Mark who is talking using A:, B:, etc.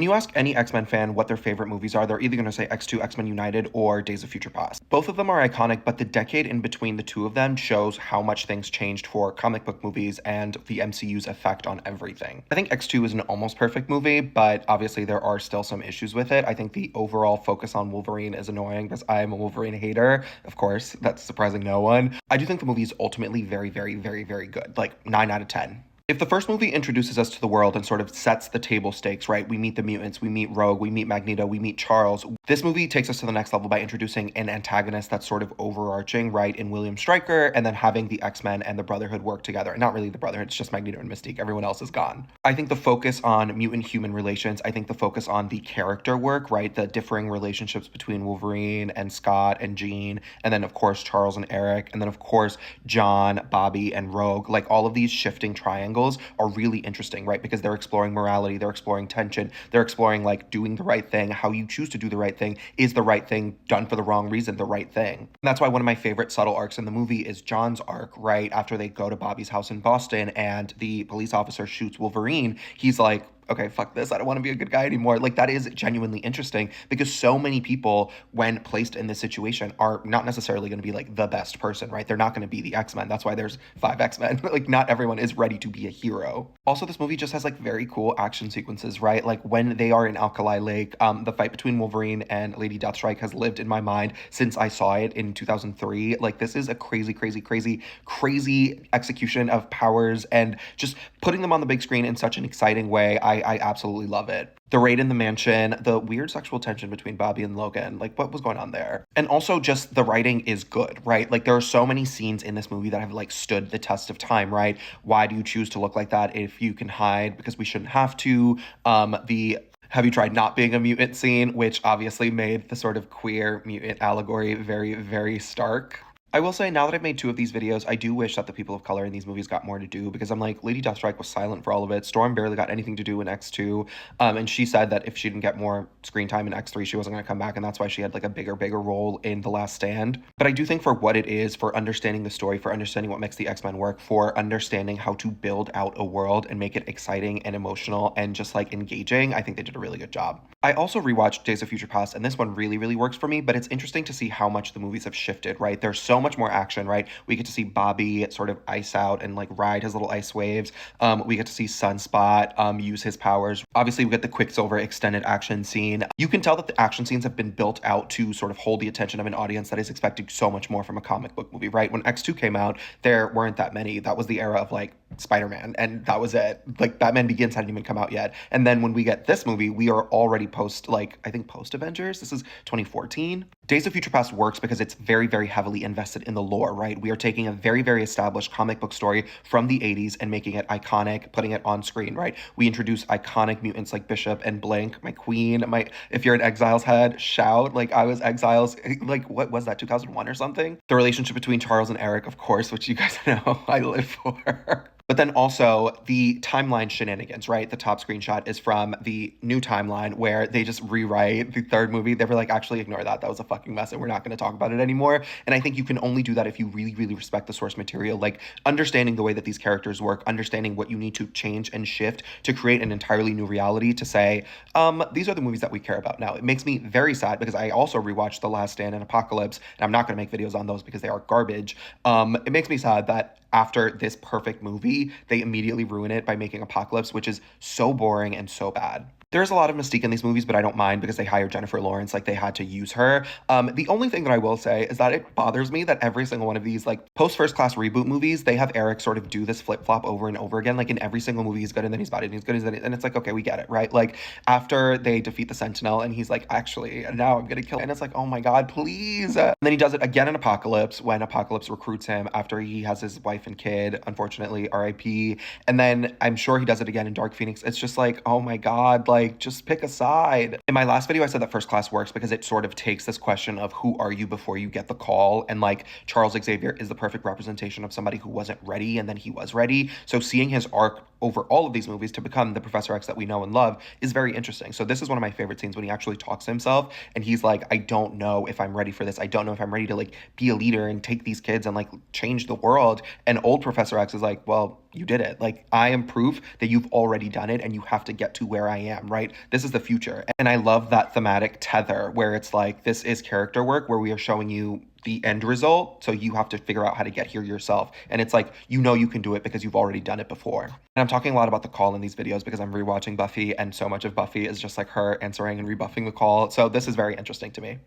A: When you ask any X-Men fan what their favorite movies are, they're either going to say X2, X-Men United, or Days of Future Past. Both of them are iconic, but the decade in between the two of them shows how much things changed for comic book movies and the MCU's effect on everything. I think X2 is an almost perfect movie, but obviously there are still some issues with it. I think the overall focus on Wolverine is annoying because I'm a Wolverine hater. Of course, that's surprising no one. I do think the movie is ultimately very, very, very, very good. Like 9 out of 10. If the first movie introduces us to the world and sort of sets the table stakes, right? We meet the mutants, we meet Rogue, we meet Magneto, we meet Charles. This movie takes us to the next level by introducing an antagonist that's sort of overarching, right? In William Stryker, and then having the X-Men and the Brotherhood work together. Not really the Brotherhood, it's just Magneto and Mystique. Everyone else is gone. I think the focus on mutant-human relations, I think the focus on the character work, right? The differing relationships between Wolverine and Scott and Jean, and then of course Charles and Eric, and then of course John, Bobby, and Rogue. Like all of these shifting triangles are really interesting, right? Because they're exploring morality, they're exploring tension, they're exploring like doing the right thing, how you choose to do the right thing. Is the right thing done for the wrong reason the right thing? And that's why one of my favorite subtle arcs in the movie is John's arc, right? After they go to Bobby's house in Boston and the police officer shoots Wolverine, he's like, okay, fuck this. I don't want to be a good guy anymore. Like, that is genuinely interesting because so many people, when placed in this situation, are not necessarily going to be like the best person, right? They're not going to be the X-Men. That's why there's 5 X-Men. Like, not everyone is ready to be a hero. Also, this movie just has like very cool action sequences, right? Like, when they are in Alkali Lake, the fight between Wolverine and Lady Deathstrike has lived in my mind since I saw it in 2003. Like, this is a crazy, crazy, crazy, crazy execution of powers and just putting them on the big screen in such an exciting way. I absolutely love it. The raid in the mansion, the weird sexual tension between Bobby and Logan, like what was going on there? And also just the writing is good, right? Like there are so many scenes in this movie that have like stood the test of time, right? Why do you choose to look like that if you can hide? Because we shouldn't have to. The have you tried not being a mutant scene, which obviously made the sort of queer mutant allegory very, very stark. I will say, now that I've made 2 of these videos, I do wish that the people of color in these movies got more to do because I'm like, Lady Deathstrike was silent for all of it. Storm barely got anything to do in X2. And she said that if she didn't get more screen time in X3, she wasn't going to come back. And that's why she had like a bigger role in The Last Stand. But I do think for what it is, for understanding the story, for understanding what makes the X-Men work, for understanding how to build out a world and make it exciting and emotional and just like engaging, I think they did a really good job. I also rewatched Days of Future Past, and this one really, really works for me, but it's interesting to see how much the movies have shifted, right? There's so much more action, right? We get to see Bobby sort of ice out and like ride his little ice waves. We get to see Sunspot use his powers. Obviously, we get the Quicksilver extended action scene. You can tell that the action scenes have been built out to sort of hold the attention of an audience that is expecting so much more from a comic book movie, right? When X2 came out, there weren't that many. That was the era of like Spider-Man, and that was it. Like Batman Begins hadn't even come out yet. And then when we get this movie, we are already post Avengers. This is 2014. Days of Future Past works because it's very, very heavily invested in the lore, right? We are taking a very, very established comic book story from the 80s and making it iconic, putting it on screen, right? We introduce iconic mutants like Bishop and Blink, my queen, if you're an Exiles head, shout. Like I was Exiles, like what was that, 2001 or something? The relationship between Charles and Eric, of course, which you guys know I live for. But then also the timeline shenanigans, right? The top screenshot is from the new timeline where they just rewrite the third movie. They were like, actually ignore that. That was a fucking mess and we're not going to talk about it anymore. And I think you can only do that if you really, really respect the source material, like understanding the way that these characters work, understanding what you need to change and shift to create an entirely new reality to say, these are the movies that we care about now. It makes me very sad because I also rewatched The Last Stand and Apocalypse, and I'm not going to make videos on those because they are garbage. It makes me sad that after this perfect movie, they immediately ruin it by making Apocalypse, which is so boring and so bad. There's a lot of mystique in these movies, but I don't mind because they hired Jennifer Lawrence, like they had to use her. The only thing that I will say is that it bothers me that every single one of these like post First Class reboot movies, they have Eric sort of do this flip flop over and over again. Like in every single movie, he's good and then he's bad and he's good and it's like, okay, we get it, right? Like after they defeat the Sentinel and he's like, actually, now I'm gonna kill him. And it's like, oh my God, please. And then he does it again in Apocalypse when Apocalypse recruits him after he has his wife and kid, unfortunately, RIP. And then I'm sure he does it again in Dark Phoenix. It's just like, oh my God, like just pick a side. In my last video, I said that First Class works because it sort of takes this question of who are you before you get the call? And like Charles Xavier is the perfect representation of somebody who wasn't ready and then he was ready. So seeing his arc over all of these movies to become the Professor X that we know and love is very interesting. So this is one of my favorite scenes when he actually talks to himself and he's like, I don't know if I'm ready for this. I don't know if I'm ready to like be a leader and take these kids and like change the world. And old Professor X is like, well, you did it. Like I am proof that you've already done it and you have to get to where I am right? This is the future. And I love that thematic tether where it's like, this is character work where we are showing you the end result. So you have to figure out how to get here yourself. And it's like, you know, you can do it because you've already done it before. And I'm talking a lot about the call in these videos because I'm rewatching Buffy, and so much of Buffy is just like her answering and rebuffing the call. So this is very interesting to me.